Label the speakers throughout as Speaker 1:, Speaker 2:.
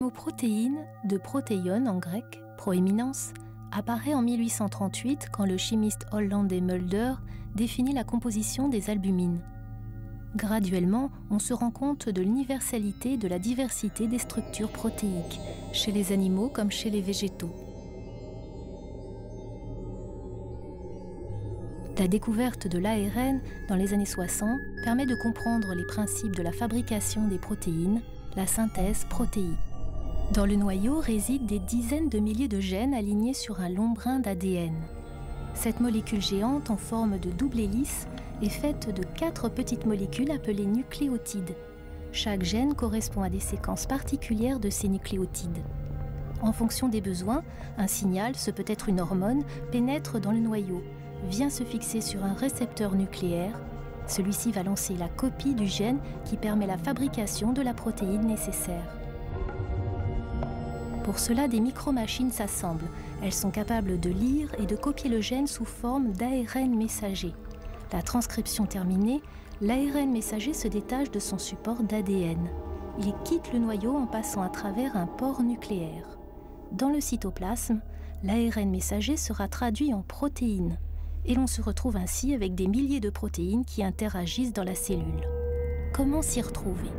Speaker 1: Le mot protéine, de protéion en grec, proéminence, apparaît en 1838 quand le chimiste hollandais Mulder définit la composition des albumines. Graduellement, on se rend compte de l'universalité de la diversité des structures protéiques, chez les animaux comme chez les végétaux. La découverte de l'ARN dans les années 60 permet de comprendre les principes de la fabrication des protéines, la synthèse protéique. Dans le noyau résident des dizaines de milliers de gènes alignés sur un long brin d'ADN. Cette molécule géante en forme de double hélice est faite de 4 petites molécules appelées nucléotides. Chaque gène correspond à des séquences particulières de ces nucléotides. En fonction des besoins, un signal, ce peut être une hormone, pénètre dans le noyau, vient se fixer sur un récepteur nucléaire. Celui-ci va lancer la copie du gène qui permet la fabrication de la protéine nécessaire. Pour cela, des micromachines s'assemblent. Elles sont capables de lire et de copier le gène sous forme d'ARN messager. La transcription terminée, l'ARN messager se détache de son support d'ADN. Il quitte le noyau en passant à travers un pore nucléaire. Dans le cytoplasme, l'ARN messager sera traduit en protéines. Et l'on se retrouve ainsi avec des milliers de protéines qui interagissent dans la cellule. Comment s'y retrouver ?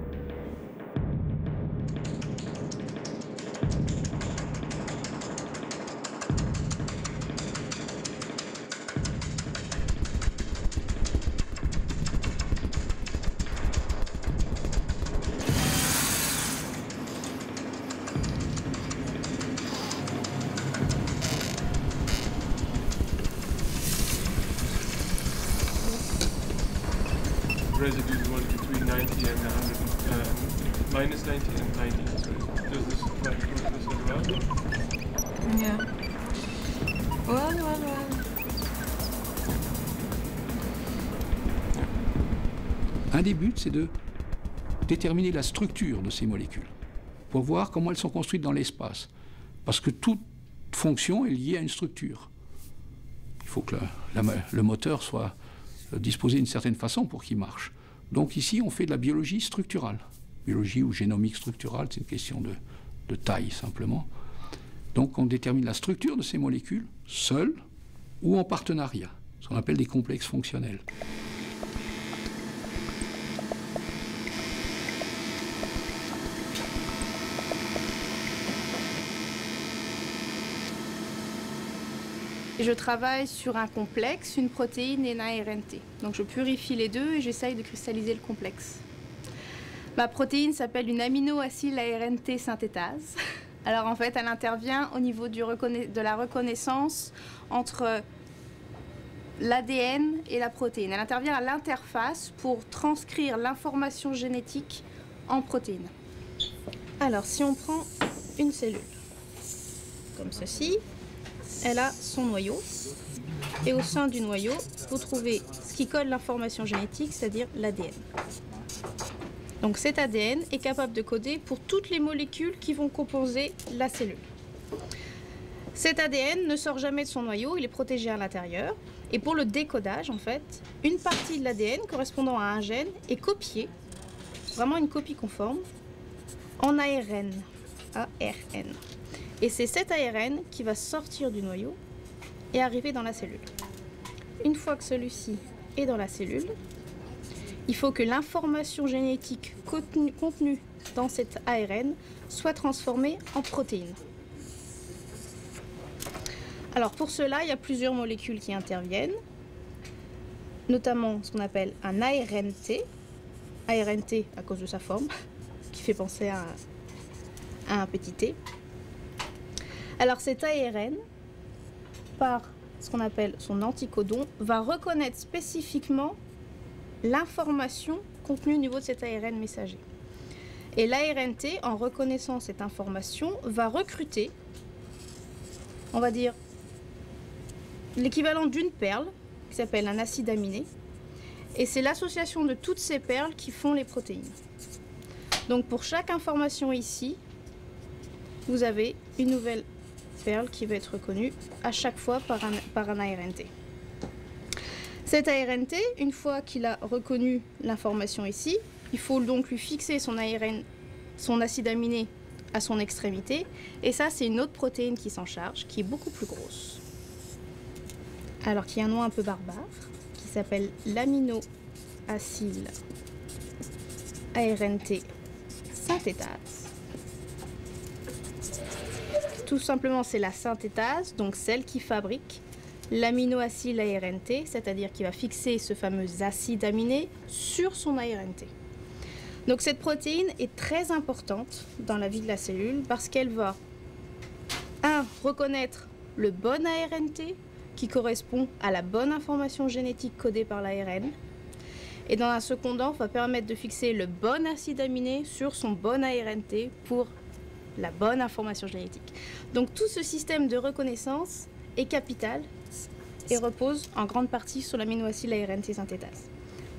Speaker 2: Residues one between 90 and 100, minus 90 and 90. So does this apply to this as well?
Speaker 3: Yeah. Well.
Speaker 4: Un des buts, c'est de déterminer la structure de ces molécules, pour voir comment elles sont construites dans l'espace. Parce que toute fonction est liée à une structure. Il faut que le moteur soit disposé d'une certaine façon pour qu'il marche. Donc ici, on fait de la biologie structurale. Biologie ou génomique structurale, c'est une question de taille simplement. Donc on détermine la structure de ces molécules, seules ou en partenariat, ce qu'on appelle des complexes fonctionnels.
Speaker 3: Je travaille sur un complexe, une protéine et une ARNT. Donc je purifie les deux et j'essaye de cristalliser le complexe. Ma protéine s'appelle une aminoacyle ARNT synthétase. Alors en fait, elle intervient au niveau de la reconnaissance entre l'ADN et la protéine. Elle intervient à l'interface pour transcrire l'information génétique en protéine. Alors si on prend une cellule, comme ceci, elle a son noyau, et au sein du noyau, vous trouvez ce qui code l'information génétique, c'est-à-dire l'ADN. Donc cet ADN est capable de coder pour toutes les molécules qui vont composer la cellule. Cet ADN ne sort jamais de son noyau, il est protégé à l'intérieur, et pour le décodage, en fait, une partie de l'ADN correspondant à un gène est copiée, vraiment une copie conforme, en ARN. Et c'est cet ARN qui va sortir du noyau et arriver dans la cellule. Une fois que celui-ci est dans la cellule, il faut que l'information génétique contenue dans cet ARN soit transformée en protéines. Alors pour cela, il y a plusieurs molécules qui interviennent, notamment ce qu'on appelle un ARNT. ARNT à cause de sa forme, qui fait penser à un petit T. Alors cet ARN, par ce qu'on appelle son anticodon, va reconnaître spécifiquement l'information contenue au niveau de cet ARN messager. Et l'ARNT, en reconnaissant cette information, va recruter, on va dire, l'équivalent d'une perle, qui s'appelle un acide aminé. Et c'est l'association de toutes ces perles qui font les protéines. Donc pour chaque information ici, vous avez une nouvelle perle qui va être reconnue à chaque fois par un ARNT. Cet ARNT, une fois qu'il a reconnu l'information ici, il faut donc lui fixer son acide aminé à son extrémité. Et ça, c'est une autre protéine qui s'en charge, qui est beaucoup plus grosse. Alors, qui a un nom un peu barbare, qui s'appelle l'amino-acyl ARNT synthétase. Tout simplement, c'est la synthétase, donc celle qui fabrique l'amino-acyl ARNT, c'est-à-dire qui va fixer ce fameux acide aminé sur son ARNT. Donc cette protéine est très importante dans la vie de la cellule parce qu'elle va, reconnaître le bon ARNT qui correspond à la bonne information génétique codée par l'ARN, et dans un second temps, va permettre de fixer le bon acide aminé sur son bon ARNT pour la bonne information génétique. Donc tout ce système de reconnaissance est capital et repose en grande partie sur l'aminoacide ARNT synthétase.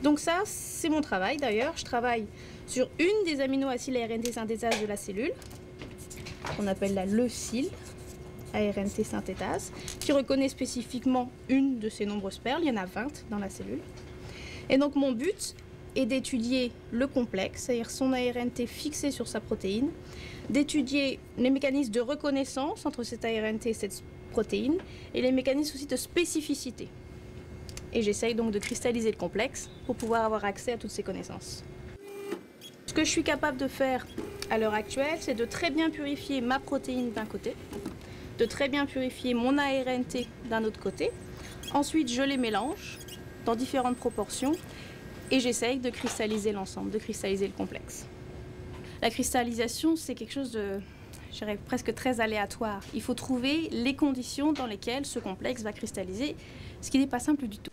Speaker 3: Donc ça, c'est mon travail d'ailleurs. Je travaille sur une des aminoacides ARNT synthétase de la cellule, qu'on appelle la leucyle ARNT synthétase, qui reconnaît spécifiquement une de ces nombreuses perles. Il y en a 20 dans la cellule. Et donc mon but est d'étudier le complexe, c'est-à-dire son ARNT fixé sur sa protéine, d'étudier les mécanismes de reconnaissance entre cet ARNT et cette protéine, et les mécanismes aussi de spécificité. Et j'essaye donc de cristalliser le complexe pour pouvoir avoir accès à toutes ces connaissances. Ce que je suis capable de faire à l'heure actuelle, c'est de très bien purifier ma protéine d'un côté, de très bien purifier mon ARNT d'un autre côté. Ensuite, je les mélange dans différentes proportions et j'essaye de cristalliser l'ensemble, de cristalliser le complexe. La cristallisation, c'est quelque chose de, je dirais, presque très aléatoire. Il faut trouver les conditions dans lesquelles ce complexe va cristalliser, ce qui n'est pas simple du tout.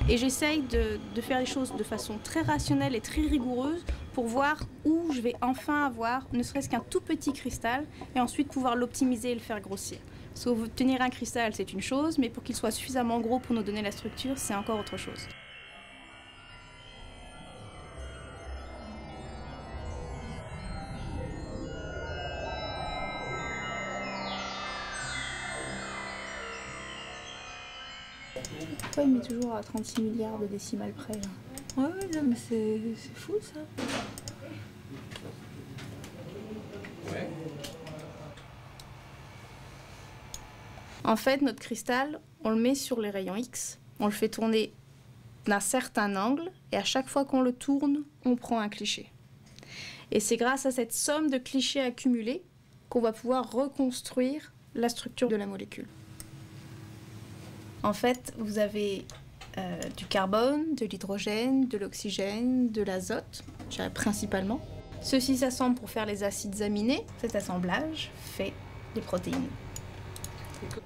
Speaker 3: Et j'essaye de faire les choses de façon très rationnelle et très rigoureuse pour voir où je vais enfin avoir ne serait-ce qu'un tout petit cristal et ensuite pouvoir l'optimiser et le faire grossir. Parce que obtenir un cristal, c'est une chose, mais pour qu'il soit suffisamment gros pour nous donner la structure, c'est encore autre chose. Pourquoi il met toujours à 36 milliards de décimales près là?
Speaker 5: Ouais, non, mais c'est fou ça.
Speaker 4: Ouais.
Speaker 3: En fait, notre cristal, on le met sur les rayons X, on le fait tourner d'un certain angle, et à chaque fois qu'on le tourne, on prend un cliché. Et c'est grâce à cette somme de clichés accumulés qu'on va pouvoir reconstruire la structure de la molécule. En fait, vous avez du carbone, de l'hydrogène, de l'oxygène, de l'azote, principalement. Ceux-ci s'assemblent pour faire les acides aminés. Cet assemblage fait les protéines.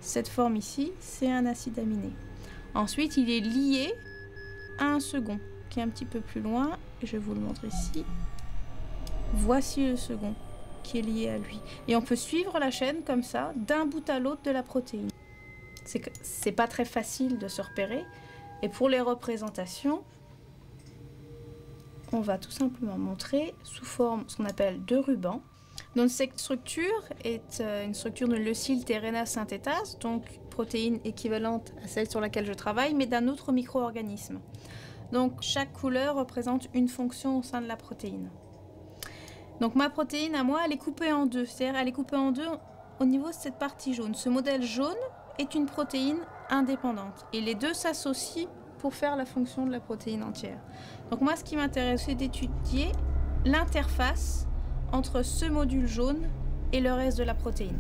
Speaker 3: Cette forme ici, c'est un acide aminé. Ensuite, il est lié à un second, qui est un petit peu plus loin. Je vais vous le montrer ici. Voici le second, qui est lié à lui. Et on peut suivre la chaîne comme ça, d'un bout à l'autre de la protéine. C'est pas très facile de se repérer. Et pour les représentations, on va tout simplement montrer sous forme ce qu'on appelle de rubans. Donc cette structure est une structure de leucyle-thérénase synthétase, donc protéine équivalente à celle sur laquelle je travaille, mais d'un autre micro-organisme. Donc chaque couleur représente une fonction au sein de la protéine. Donc ma protéine à moi, elle est coupée en deux, c'est-à-dire elle est coupée en deux au niveau de cette partie jaune. Ce modèle jaune est une protéine indépendante et les deux s'associent pour faire la fonction de la protéine entière. Donc moi, ce qui m'intéresse, c'est d'étudier l'interface entre ce module jaune et le reste de la protéine.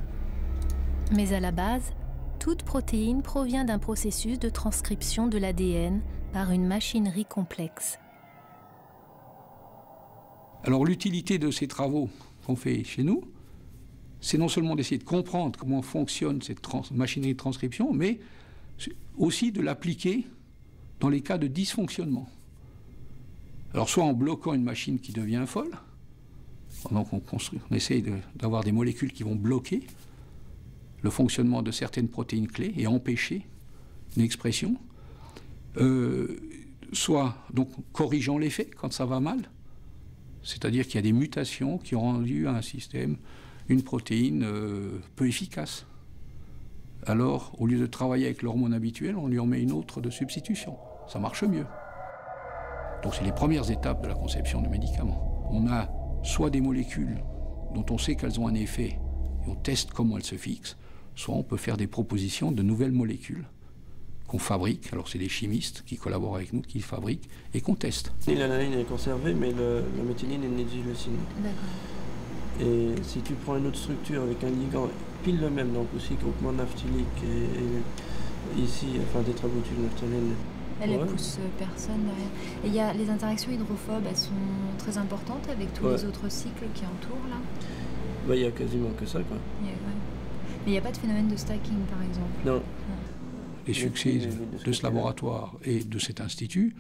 Speaker 1: Mais à la base, toute protéine provient d'un processus de transcription de l'ADN par une machinerie complexe.
Speaker 4: Alors l'utilité de ces travaux qu'on fait chez nous, c'est non seulement d'essayer de comprendre comment fonctionne cette machinerie de transcription, mais aussi de l'appliquer dans les cas de dysfonctionnement. Alors soit en bloquant une machine qui devient folle, pendant qu'on essaye d'avoir des molécules qui vont bloquer le fonctionnement de certaines protéines clés et empêcher une expression, soit donc corrigeant l'effet quand ça va mal, C'est-à-dire qu'il y a des mutations qui ont rendu à un système une protéine peu efficace. Alors, au lieu de travailler avec l'hormone habituelle, on lui en met une autre de substitution. Ça marche mieux. Donc c'est les premières étapes de la conception de médicaments. On a soit des molécules dont on sait qu'elles ont un effet et on teste comment elles se fixent, soit on peut faire des propositions de nouvelles molécules qu'on fabrique. Alors c'est des chimistes qui collaborent avec nous, qui fabriquent et qu'on teste.
Speaker 6: L'analine est conservée, mais la méthionine est nidyleucine.
Speaker 5: D'accord.
Speaker 6: Et si tu prends une autre structure avec un ligand pile le même, donc aussi groupement naphthalique et ici, enfin tétrabutylnaphthalène.
Speaker 5: Elle
Speaker 6: ouais.
Speaker 5: pousse personne derrière. Et il y a les interactions hydrophobes, elles sont très importantes avec tous les autres cycles qui entourent là.
Speaker 6: Bah, il y a quasiment que ça, quoi.
Speaker 5: Ouais. Mais il n'y a pas de phénomène de stacking par exemple.
Speaker 6: Non.
Speaker 4: Les succès de ce laboratoire et de cet institut,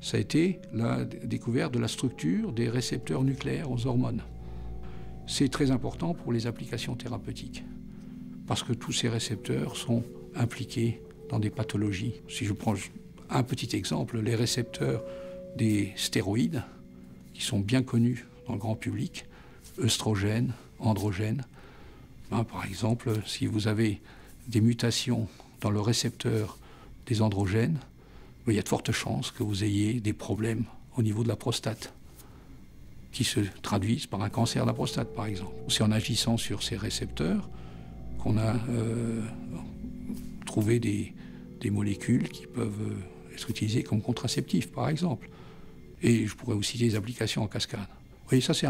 Speaker 4: ça a été la découverte de la structure des récepteurs nucléaires aux hormones. C'est très important pour les applications thérapeutiques, parce que tous ces récepteurs sont impliqués dans des pathologies. Si je prends un petit exemple, les récepteurs des stéroïdes, qui sont bien connus dans le grand public, œstrogènes, androgènes. Par exemple, si vous avez des mutations dans le récepteur des androgènes, il y a de fortes chances que vous ayez des problèmes au niveau de la prostate, qui se traduisent par un cancer de la prostate, par exemple. C'est en agissant sur ces récepteurs qu'on a trouvé des molécules qui peuvent être utilisées comme contraceptifs, par exemple. Et je pourrais aussi citer des applications en cascade. Vous voyez, ça c'est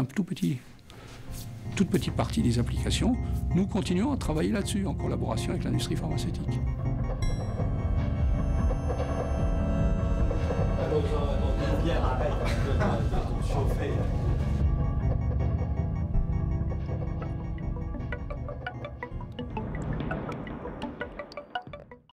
Speaker 4: toute petite partie des applications. Nous continuons à travailler là-dessus en collaboration avec l'industrie pharmaceutique.
Speaker 7: Alors, Pierre, arrête de chauffer.